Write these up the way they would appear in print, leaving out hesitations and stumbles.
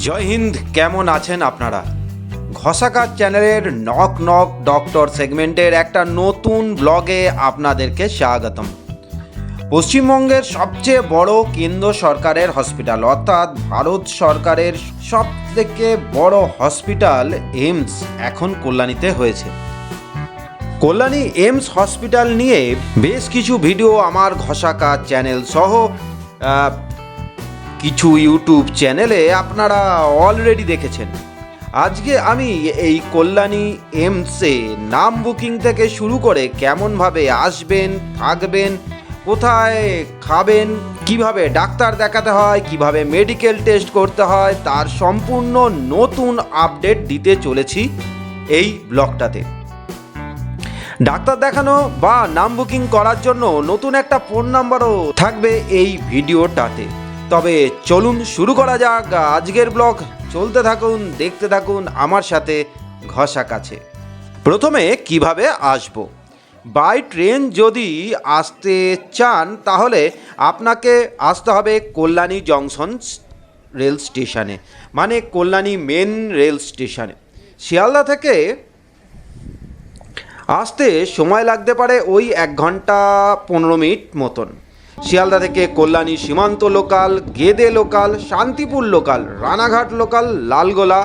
জয় হিন্দ। কেমন আছেন আপনারা? ঘষাকার চ্যানেলের নক নক ডক্টর সেগমেন্টের একটা নতুন ব্লগে আপনাদেরকে স্বাগতম। পশ্চিমবঙ্গের সবচেয়ে বড় কেন্দ্র সরকারের হসপিটাল অর্থাৎ ভারত সরকারের সবথেকে বড় হসপিটাল এইমস এখন কল্যাণীতে হয়েছে। কল্যাণী এইমস হসপিটাল নিয়ে বেশ কিছু ভিডিও আমার ঘষাকার চ্যানেল সহ কিছু ইউটিউব চ্যানেলে আপনারা অলরেডি দেখেছেন। আজকে আমি এই কল্যাণী এইমসে নাম বুকিং থেকে শুরু করে কেমনভাবে আসবেন, থাকবেন, কোথায় খাবেন, কিভাবে ডাক্তার দেখাতে হয়, কিভাবে মেডিকেল টেস্ট করতে হয়, তার সম্পূর্ণ নতুন আপডেট দিতে চলেছি এই ব্লগটাতে। ডাক্তার দেখানো বা নাম বুকিং করার জন্য নতুন একটা ফোন নাম্বারও থাকবে এই ভিডিওটাতে। তবে চলুন শুরু করা যাক আজকের ব্লগ। চলতে থাকুন, দেখতে থাকুন আমার সাথে ঘষা কাছে। প্রথমে কিভাবে আসব? বাই ট্রেন যদি আসতে চান তাহলে আপনাকে আসতে হবে কল্যাণী জংশন রেল স্টেশনে, মানে কল্যাণী মেন রেল স্টেশনে। শিয়ালদা থেকে আসতে সময় লাগতে পারে ওই 1 ঘন্টা 15 মিনিট মতন। শিয়ালদা থেকে কল্যাণী সীমান্ত local, Gede local, Shantipur local, Ranaghat local, Lalgola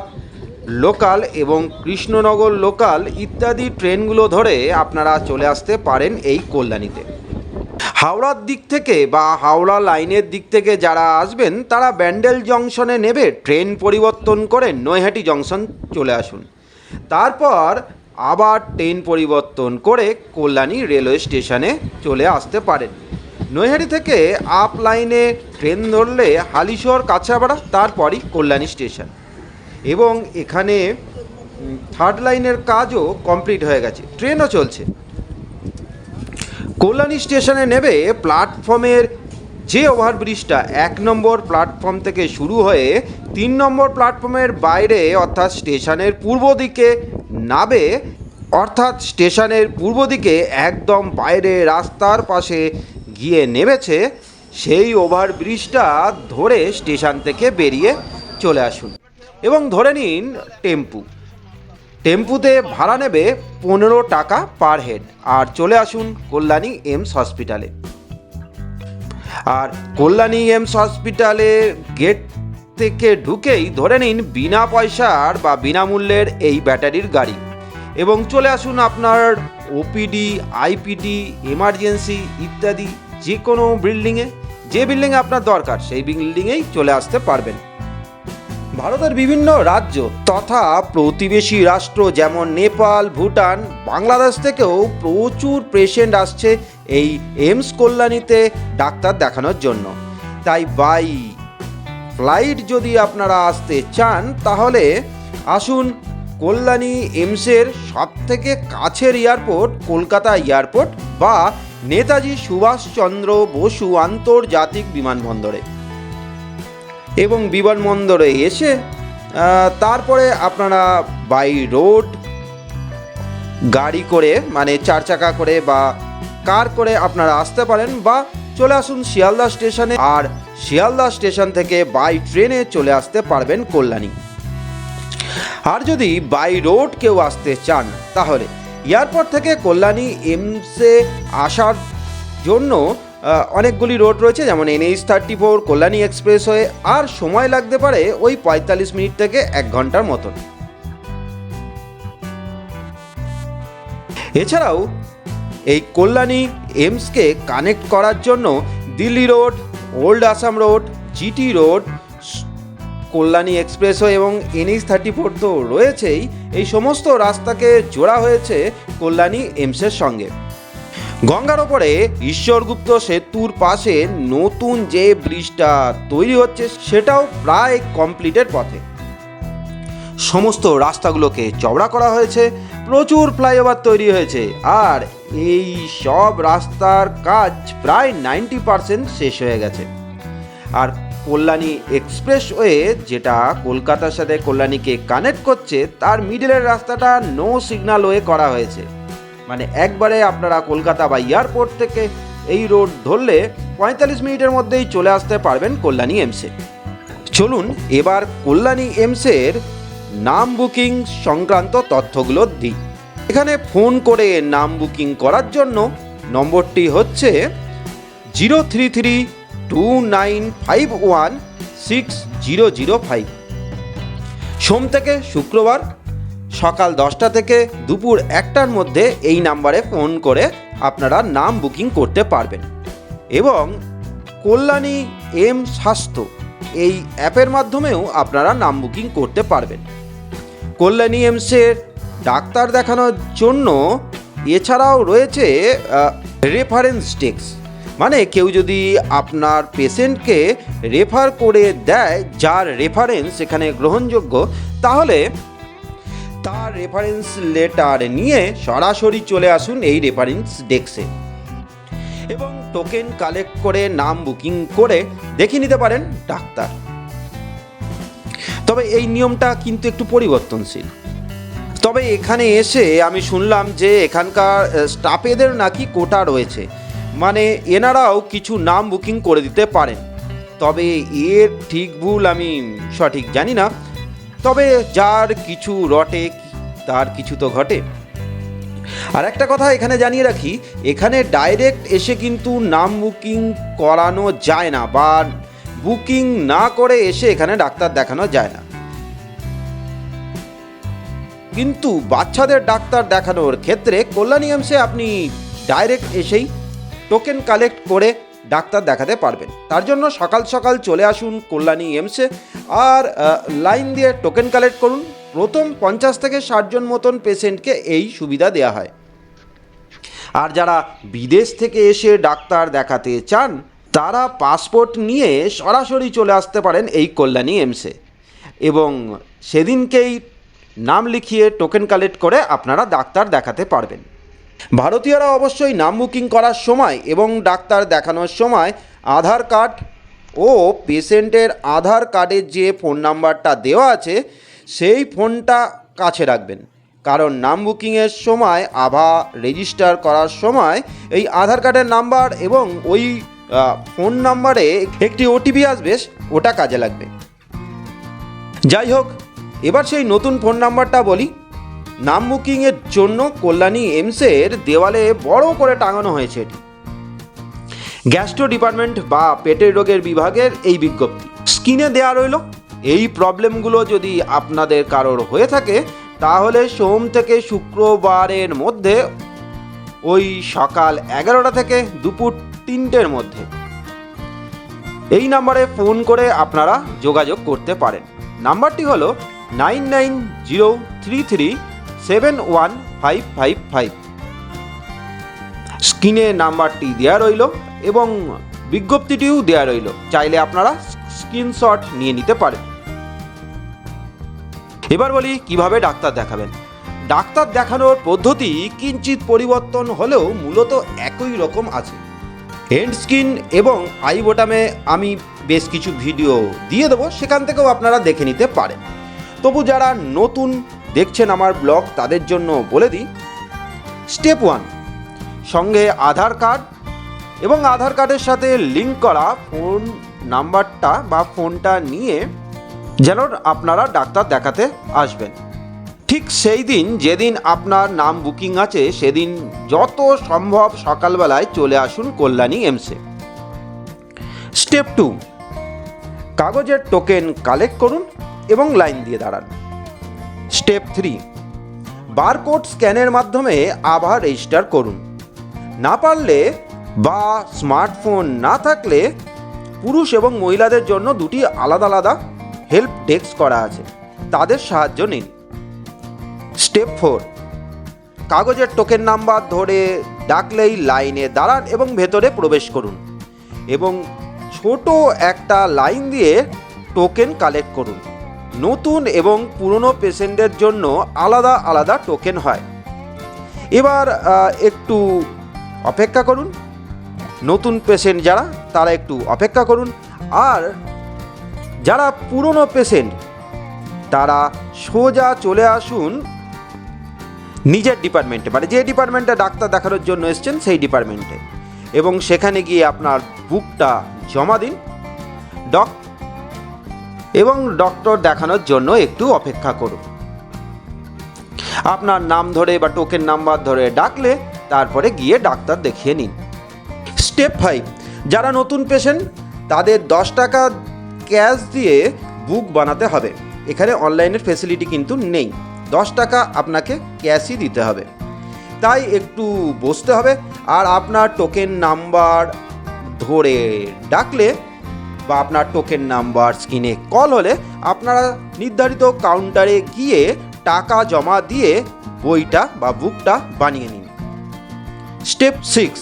local এবং কৃষ্ণনগর লোকাল ইত্যাদি ট্রেনগুলো ধরে আপনারা চলে আসতে পারেন এই কল্যাণীতে। হাওড়ার দিক থেকে বা হাওড়া লাইনের দিক থেকে যারা আসবেন তারা ব্যান্ডেল জংশনে নেবে ট্রেন পরিবর্তন করে নৈহাটি জংশন চলে আসুন। তারপর আবার ট্রেন পরিবর্তন করে কল্যাণী রেলওয়ে স্টেশনে চলে আসতে পারেন। নৈহাটি থেকে আপ লাইনে ট্রেন ধরলে হালিশহর কাঁচরাপাড়া, তারপরই কল্যাণী স্টেশন। এবং এখানে 3rd লাইনের কাজও কমপ্লিট হয়ে গেছে, ট্রেনও চলছে। কল্যাণী স্টেশনে নেবে প্ল্যাটফর্মের যে ওভারব্রিজটা 1 নম্বর প্ল্যাটফর্ম থেকে শুরু হয়ে 3 নম্বর প্ল্যাটফর্মের বাইরে অর্থাৎ স্টেশনের পূর্ব দিকে নাবে, অর্থাৎ স্টেশনের পূর্ব দিকে একদম বাইরে রাস্তার পাশে গিয়ে নেমেছে, সেই ওভারব্রিজটা ধরে স্টেশন থেকে বেরিয়ে চলে আসুন এবং ধরে নিন টেম্পুতে ভাড়া নেবে 15 টাকা পার হেড, আর চলে আসুন কল্যাণী এইমস হসপিটালে। আর কল্যাণী এইমস হসপিটালের গেট থেকে ঢুকেই ধরে নিন বিনা পয়সার বা বিনামূল্যের এই ব্যাটারির গাড়ি এবং চলে আসুন আপনার ওপিডি, আইপিডি, এমার্জেন্সি ইত্যাদি যে কোনো বিল্ডিংয়ে, যে বিল্ডিংয়ে আপনার দরকার সেই বিল্ডিংয়েই চলে আসতে পারবেন। ভারতের বিভিন্ন রাজ্য তথা প্রতিবেশী রাষ্ট্র যেমন নেপাল, ভুটান, বাংলাদেশ থেকেও প্রচুর পেশেন্ট আসছে এই এইমস কল্যাণীতে ডাক্তার দেখানোর জন্য। তাই বাই ফ্লাইট যদি আপনারা আসতে চান তাহলে আসুন কল্যাণী এইমসের সবথেকে কাছের এয়ারপোর্ট কলকাতা এয়ারপোর্ট বা নেতাজি সুভাষচন্দ্র বসু আন্তর্জাতিক বিমানবন্দরে। এবং বিমানবন্দরে এসে তারপরে আপনারা বাই রোড গাড়ি করে, মানে 4 চাকা করে বা কার করে আপনারা আসতে পারেন, বা চলে আসুন শিয়ালদা স্টেশনে, আর শিয়ালদা স্টেশন থেকে বাই ট্রেনে চলে আসতে পারবেন কল্যাণী। আর যদি বাই রোড কেউ আসতে চান তাহলে এয়ারপোর্ট থেকে কল্যাণী এইমসে আসার জন্য অনেকগুলি রোড রয়েছে, যেমন NH-34, কল্যাণী এক্সপ্রেসওয়ে, আর সময় লাগতে পারে ওই 45 মিনিট থেকে 1 ঘন্টার মতন। এছাড়াও এই কল্যাণী এইমসকে কানেক্ট করার জন্য Delhi road, old Assam road, GT road, Kalyani expressway এবং NH-34 তো রয়েছেই, এই সমস্ত রাস্তাকে জোড়া হয়েছে কল্যাণী এইমসের সঙ্গে। গঙ্গার ওপরে ঈশ্বরগুপ্ত সেতুর পাশে নতুন যে ব্রিজটা তৈরি হচ্ছে সেটাও প্রায় কমপ্লিটের পথে। সমস্ত রাস্তাগুলোকে চওড়া করা হয়েছে, প্রচুর ফ্লাইওভার তৈরি হয়েছে, আর এই সব রাস্তার কাজ প্রায় 90% শেষ হয়ে গেছে। আর কল্যাণী এক্সপ্রেসওয়ে যেটা কলকাতার সাথে কল্যাণীকে কানেক্ট করছে তার মিডলের রাস্তাটা নো সিগন্যাল ওয়ে করা হয়েছে, মানে একবারে আপনারা কলকাতা বা এয়ারপোর্ট থেকে এই রোড ধরলে 45 মিনিটের মধ্যেই চলে আসতে পারবেন কল্যাণী এইমসে। চলুন এবার কল্যাণী এমসের নাম বুকিং সংক্রান্ত তথ্যগুলো দিই। এখানে ফোন করে নাম বুকিং করার জন্য নম্বরটি হচ্ছে 03329516005। সোম থেকে শুক্রবার সকাল 10টা থেকে দুপুর 1টার মধ্যে এই নাম্বারে ফোন করে আপনারা নাম বুকিং করতে পারবেন। এবং কল্যাণী এম স্বাস্থ্য এই অ্যাপের মাধ্যমেও আপনারা নাম বুকিং করতে পারবেন। কল্যাণী এমসের ডাক্তার দেখানোর জন্য এছাড়াও রয়েছে রেফারেন্স ডেস্ক, মানে কেউ যদি আপনার পেশেন্টকে রেফার করে দেয় যার রেফারেন্স এখানে গ্রহণযোগ্য, তাহলে তার রেফারেন্স লেটার নিয়ে সরাসরি চলে আসুন এই রেফারেন্স ডেস্কে এবং টোকেন কালেক্ট করে নাম বুকিং করে দেখিয়ে নিতে পারেন ডাক্তার। তবে এই নিয়মটা কিন্তু একটু পরিবর্তনশীল। তবে এখানে এসে আমি শুনলাম যে এখানকার স্টাফেদের নাকি কোটা রয়েছে, মানে এনারাও কিছু নাম বুকিং করে দিতে পারেন। তবে এর ঠিক ভুল আমি সঠিক জানি না। তবে যার কিছু রটে তার কিছু তো ঘটে। আর একটা কথা এখানে জানিয়ে রাখি, এখানে ডাইরেক্ট এসে কিন্তু নাম বুকিং করানো যায় না, বা বুকিং না করে এসে এখানে ডাক্তার দেখানো যায় না। কিন্তু বাচ্চাদের ডাক্তার দেখানোর ক্ষেত্রে কল্যাণী এমসে আপনি ডাইরেক্ট এসেই টোকেন কালেক্ট করে ডাক্তার দেখাতে পারবেন। তার জন্য সকাল সকাল চলে আসুন কল্যাণী এমসে আর লাইন দিয়ে টোকেন কালেক্ট করুন। প্রথম 50 থেকে 60 জন মতন পেশেন্টকে এই সুবিধা দেওয়া হয়। আর যারা বিদেশ থেকে এসে ডাক্তার দেখাতে চান তারা পাসপোর্ট নিয়ে সরাসরি চলে আসতে পারেন এই কল্যাণী এমসে এবং সেদিনকেই নাম লিখিয়ে টোকেন কালেক্ট করে আপনারা ডাক্তার দেখাতে পারবেন। ভারতীয়রা অবশ্যই নাম বুকিং করার সময় এবং ডাক্তার দেখানোর সময় আধার কার্ড ও পেশেন্টের আধার কার্ডের যে ফোন নাম্বারটা দেওয়া আছে সেই ফোনটা কাছে রাখবেন, কারণ নাম বুকিংয়ের সময় আভা রেজিস্টার করার সময় এই আধার কার্ডের নাম্বার এবং ওই ফোন নাম্বারে একটি ওটিপি আসবে, ওটা কাজে লাগবে। যাই হোক, এবার সেই নতুন ফোন নাম্বারটা বলি। নাম বুকিংয়ের জন্য কল্যাণী এমসের দেওয়ালে বড় করে টাঙানো হয়েছে এটি। গ্যাস্ট্রো ডিপার্টমেন্ট বা পেটের রোগের বিভাগের এই বিজ্ঞপ্তি স্ক্রিনে দেওয়া রইল। এই প্রবলেমগুলো যদি আপনাদের কারোর হয়ে থাকে তাহলে সোম থেকে শুক্রবারের মধ্যে ওই সকাল 11টা থেকে দুপুর 3টের মধ্যে এই নাম্বারে ফোন করে আপনারা যোগাযোগ করতে পারেন। নাম্বারটি হলো 9903371555। স্ক্রিনে নাম্বারটি দেওয়া রইল এবং বিজ্ঞপ্তিটিও দেওয়া রইল, চাইলে আপনারা স্ক্রিনশট নিয়ে নিতে পারেন। এবার বলি কিভাবে ডাক্তার দেখাবেন। ডাক্তার দেখানোর পদ্ধতি কিঞ্চিত পরিবর্তন হলেও মূলত একই রকম আছে। এন্ড স্ক্রিন এবং আই বোটামে আমি বেশ কিছু ভিডিও দিয়ে দেবো, সেখান থেকেও আপনারা দেখে নিতে পারেন। তবু যারা নতুন দেখছেন আমার ব্লগ তাদের জন্য বলে দিই, স্টেপ 1, সঙ্গে আধার কার্ড এবং আধার কার্ডের সাথে লিঙ্ক করা ফোন নাম্বারটা বা ফোনটা নিয়ে যেন আপনারা ডাক্তার দেখাতে আসবেন। ঠিক সেই দিন যেদিন আপনার নাম বুকিং আছে সেদিন যত সম্ভব সকালবেলায় চলে আসুন কল্যাণী এমসে। স্টেপ 2, কাগজের টোকেন কালেক্ট করুন এবং লাইন দিয়ে দাঁড়ান। স্টেপ 3, বারকোড স্ক্যানের মাধ্যমে আবার রেজিস্টার করুন। না পারলে বা স্মার্টফোন না থাকলে পুরুষ এবং মহিলাদের জন্য দুটি আলাদা আলাদা হেল্প ডেস্ক করা আছে, তাদের সাহায্য নিন। স্টেপ 4, কাগজের টোকেন নাম্বার ধরে ডাকলেই লাইনে দাঁড়ান এবং ভেতরে প্রবেশ করুন এবং ছোট একটা লাইন দিয়ে টোকেন কালেক্ট করুন। নতুন এবং পুরনো পেশেন্টদের জন্য আলাদা আলাদা টোকেন হয়। এবার একটু অপেক্ষা করুন। নতুন পেশেন্ট যারা তারা একটু অপেক্ষা করুন, আর যারা পুরনো পেশেন্ট তারা সোজা চলে আসুন নিজের ডিপার্টমেন্টে, মানে যে ডিপার্টমেন্টে ডাক্তার দেখানোর জন্য এসছেন সেই ডিপার্টমেন্টে, এবং সেখানে গিয়ে আপনার বুকটা জমা দিন। এবং ডক্টর দেখানোর জন্য একটু অপেক্ষা করুন। আপনার নাম ধরে বা টোকেন নাম্বার ধরে ডাকলে তারপরে গিয়ে ডাক্তার দেখিয়ে নিন। স্টেপ 5, যারা নতুন পেশেন্ট তাদের 10 টাকা ক্যাশ দিয়ে বুক বানাতে হবে। এখানে অনলাইনের ফেসিলিটি কিন্তু নেই, 10 টাকা আপনাকে ক্যাশই দিতে হবে। তাই একটু বসতে হবে, আর আপনার টোকেন নাম্বার ধরে ডাকলে বা আপনার টোকেন নাম্বার স্ক্রিনে কল হলে আপনারা নির্ধারিত কাউন্টারে গিয়ে টাকা জমা দিয়ে বইটা বা বুকটা বানিয়ে নিন। স্টেপ 6,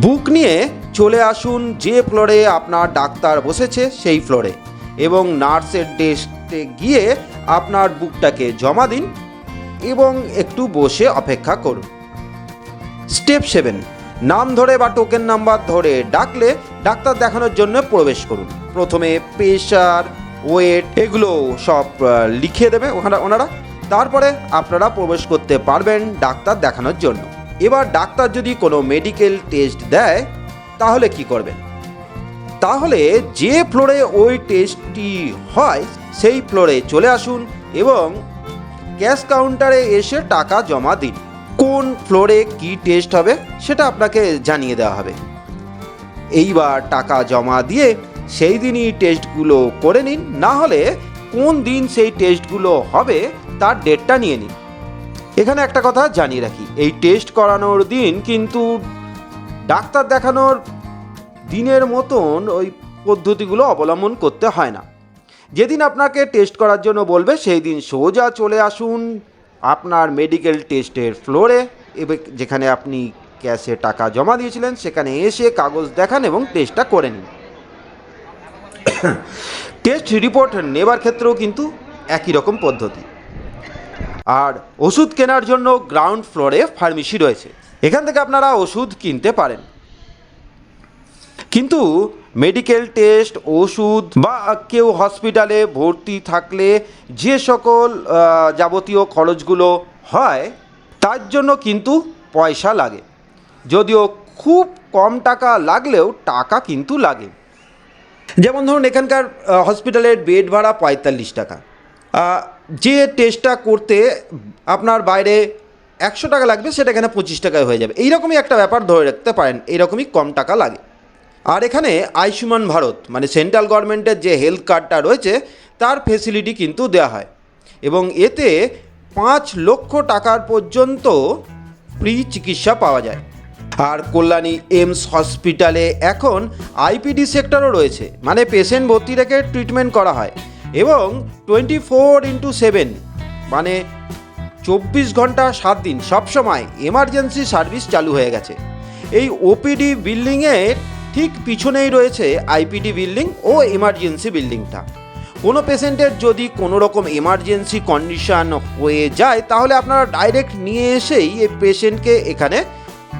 বুক নিয়ে চলে আসুন যে ফ্লোরে আপনার ডাক্তার বসেছে সেই ফ্লোরে, এবং নার্সের ডেস্কে গিয়ে আপনার বুকটাকে জমা দিন এবং একটু বসে অপেক্ষা করুন। স্টেপ 7, নাম ধরে বা টোকেন নাম্বার ধরে ডাকলে ডাক্তার দেখানোর জন্য প্রবেশ করুন। প্রথমে প্রেশার, ওয়েট এগুলো সব লিখে দেবে ওনারা, তারপরে আপনারা প্রবেশ করতে পারবেন ডাক্তার দেখানোর জন্য। এবার ডাক্তার যদি কোনো মেডিকেল টেস্ট দেয় তাহলে কি করবেন? তাহলে যে ফ্লোরে ওই টেস্টটি হয় সেই ফ্লোরে চলে আসুন এবং ক্যাশ কাউন্টারে এসে টাকা জমা দিন। কোন ফ্লোরে কি টেস্ট হবে সেটা আপনাকে জানিয়ে দেওয়া হবে। এইবার টাকা জমা দিয়ে সেই দিনই টেস্টগুলো করে নিন, না হলে কোন দিন সেই টেস্টগুলো হবে তার ডেটটা নিয়ে নিন। এখানে একটা কথা জানিয়ে রাখি, এই টেস্ট করানোর দিন কিন্তু ডাক্তার দেখানোর দিনের মতন ওই পদ্ধতিগুলো অবলম্বন করতে হয় না। যেদিন আপনাকে টেস্ট করার জন্য বলবে সেই দিন সোজা চলে আসুন আপনার মেডিকেল টেস্টের ফ্লোরে, যেখানে আপনি ক্যাশে টাকা জমা দিয়েছিলেন সেখানে এসে কাগজ দেখান এবং টেস্টটা করে নিন। টেস্ট রিপোর্ট নেবার ক্ষেত্রেও কিন্তু একই রকম পদ্ধতি। আর ওষুধ কেনার জন্য গ্রাউন্ড ফ্লোরে ফার্মেসি রয়েছে, এখান থেকে আপনারা ওষুধ কিনতে পারেন। কিন্তু মেডিকেল টেস্ট, ওষুধ বা কেউ হসপিটালে ভর্তি থাকলে যে সকল যাবতীয় খরচগুলো হয় তার জন্য কিন্তু পয়সা লাগে, যদিও খুব কম টাকা লাগলেও টাকা কিন্তু লাগে। যেমন ধরুন এখানকার হসপিটালের বেড ভাড়া 45 টাকা, যে টেস্টটা করতে আপনার বাইরে 100 টাকা লাগবে সেটা এখানে 25 টাকায় হয়ে যাবে। এইরকমই একটা ব্যাপার ধরে রাখতে পারেন, এইরকমই কম টাকা লাগে। আর এখানে আয়ুষ্মান ভারত মানে সেন্ট্রাল গভর্নমেন্টের যে হেলথ কার্ডটা রয়েছে তার ফেসিলিটি কিন্তু দেওয়া হয়, এবং এতে 5 লক্ষ টাকার পর্যন্ত ফ্রি চিকিৎসা পাওয়া যায়। আর কল্যাণী এইমস হসপিটালে এখন আইপিডি সেক্টরও রয়েছে, মানে পেশেন্ট ভর্তি রেখে ট্রিটমেন্ট করা হয়, এবং 24x7 মানে 24 ঘন্টা 7 দিন সবসময় এমার্জেন্সি সার্ভিস চালু হয়ে গেছে। এই ওপিডি বিল্ডিংয়ের ঠিক পিছনেই রয়েছে আইপিডি বিল্ডিং ও এমার্জেন্সি বিল্ডিংটা। কোনো পেশেন্টের যদি কোনো রকম এমার্জেন্সি কন্ডিশন হয়ে যায় তাহলে আপনারা ডাইরেক্ট নিয়ে এসেই এই পেশেন্টকে এখানে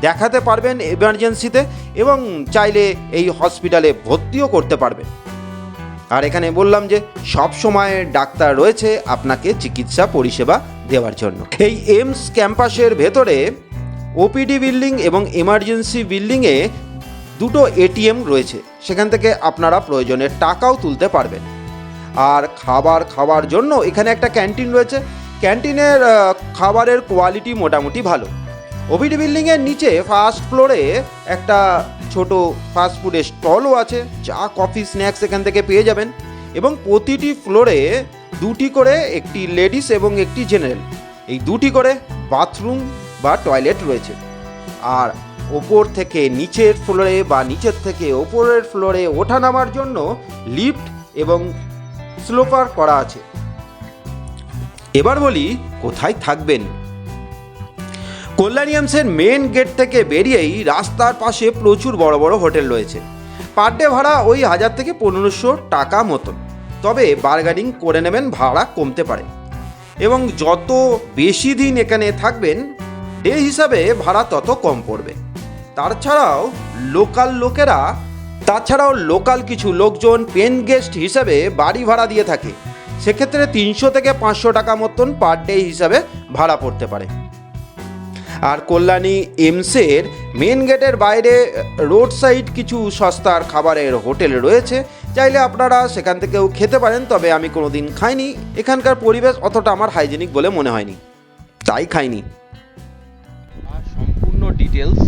দেখাতে পারবেন এমার্জেন্সিতে, এবং চাইলে এই হসপিটালে ভর্তিও করতে পারবেন। আর এখানে বললাম যে সব সময় ডাক্তার রয়েছে আপনাকে চিকিৎসা পরিষেবা দেওয়ার জন্য। এই এইমস ক্যাম্পাসের ভেতরে ওপিডি বিল্ডিং এবং এমার্জেন্সি বিল্ডিংয়ে দুটো এটিএম রয়েছে, সেখান থেকে আপনারা প্রয়োজনে টাকাও তুলতে পারবেন। আর খাবার খাওয়ার জন্য এখানে একটা ক্যান্টিন রয়েছে, ক্যান্টিনের খাবারের কোয়ালিটি মোটামুটি ভালো। ওপিডি বিল্ডিংয়ের নিচে ফার্স্ট ফ্লোরে একটা ছোট ফাস্টফুডের স্টলও আছে, চা কফি স্ন্যাক্স এখান থেকে পেয়ে যাবেন, এবং প্রতিটি ফ্লোরে 2টি করে, একটি লেডিস এবং একটি জেনারেল, এই 2টি করে বাথরুম বা টয়লেট রয়েছে। আর ওপর থেকে নিচের ফ্লোরে বা নিচের থেকে ওপরের ফ্লোরে ওঠা নামার জন্য লিফট এবং স্লোপার করা আছে। এবার বলি কোথায় থাকবেন। কল্যাণী এইমসের মেন গেট থেকে বেরিয়েই রাস্তার পাশে প্রচুর বড় বড় হোটেল রয়েছে। পার ডে ভাড়া ওই 1000 থেকে 1500 টাকা মতন, তবে বার্গেনিং করে নেবেন, ভাড়া কমতে পারে। এবং যত বেশি দিন এখানে থাকবেন ডে হিসাবে ভাড়া তত কম পড়বে। তাছাড়াও লোকাল কিছু লোকজন পেন গেস্ট হিসাবে বাড়ি ভাড়া দিয়ে থাকে, সেক্ষেত্রে 300 থেকে 500 টাকা মতন পার ডে হিসাবে ভাড়া পড়তে পারে। আর কল্যাণী এইমসের মেন গেটের বাইরে রোড সাইড কিছু সস্তার খাবারের হোটেল রয়েছে, চাইলে আপনারা সেখান থেকেও খেতে পারেন, তবে আমি কোনো দিন খাইনি। এখানকার পরিবেশ অতটা আমার হাইজেনিক বলে মনে হয়নি, তাই খাইনি। আর সম্পূর্ণ ডিটেলস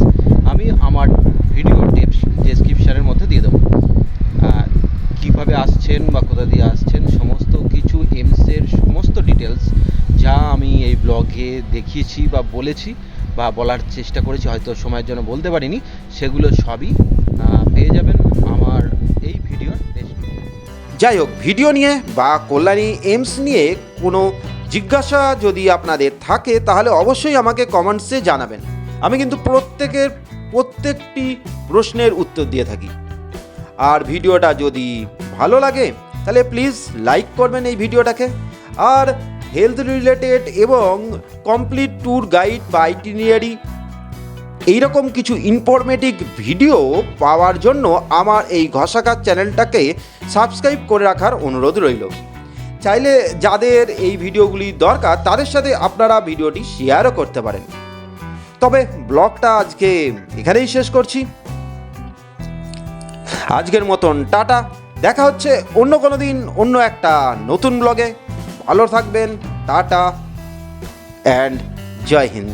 আমি আমার ভিডিও ডেসক্রিপশানের মধ্যে দিয়ে দেবো। কীভাবে আসছেন বা কোথা দিয়ে আসছেন সমস্ত কিছু এমসের সমস্ত ডিটেলস যা আমি এই ব্লগে দেখিয়েছি বা বলেছি বা বলার চেষ্টা করেছি, হয়তো সময়ের জন্য বলতে পারিনি, সেগুলো সবই পেয়ে যাবেন আমার এই ভিডিওর ডেসক্রিপশনে। যাই হোক, ভিডিও নিয়ে বা কল্যাণী এইমস নিয়ে কোনো জিজ্ঞাসা যদি আপনাদের থাকে তাহলে অবশ্যই আমাকে কমেন্টসে জানাবেন। আমি কিন্তু প্রত্যেকটি প্রশ্নের উত্তর দিয়ে থাকি। আর ভিডিওটা যদি ভালো লাগে তাহলে প্লিজ লাইক করবেন এই ভিডিওটাকে। আর হেলথ রিলেটেড এবং কমপ্লিট ট্যুর গাইড বা আইটিনারি এইরকম কিছু ইনফরমেটিভ ভিডিও পাওয়ার জন্য আমার এই ঘষাকার চ্যানেলটাকে সাবস্ক্রাইব করে রাখার অনুরোধ রইল। চাইলে যাদের এই ভিডিওগুলি দরকার তাদের সাথে আপনারা ভিডিওটি শেয়ারও করতে পারেন। তবে ব্লগটা আজকে এখানেই শেষ করছি। আজকের মতন টাটা, দেখা হচ্ছে অন্য কোনো দিন অন্য একটা নতুন ব্লগে। ভালো থাকবেন, টাটা অ্যান্ড জয় হিন্দ।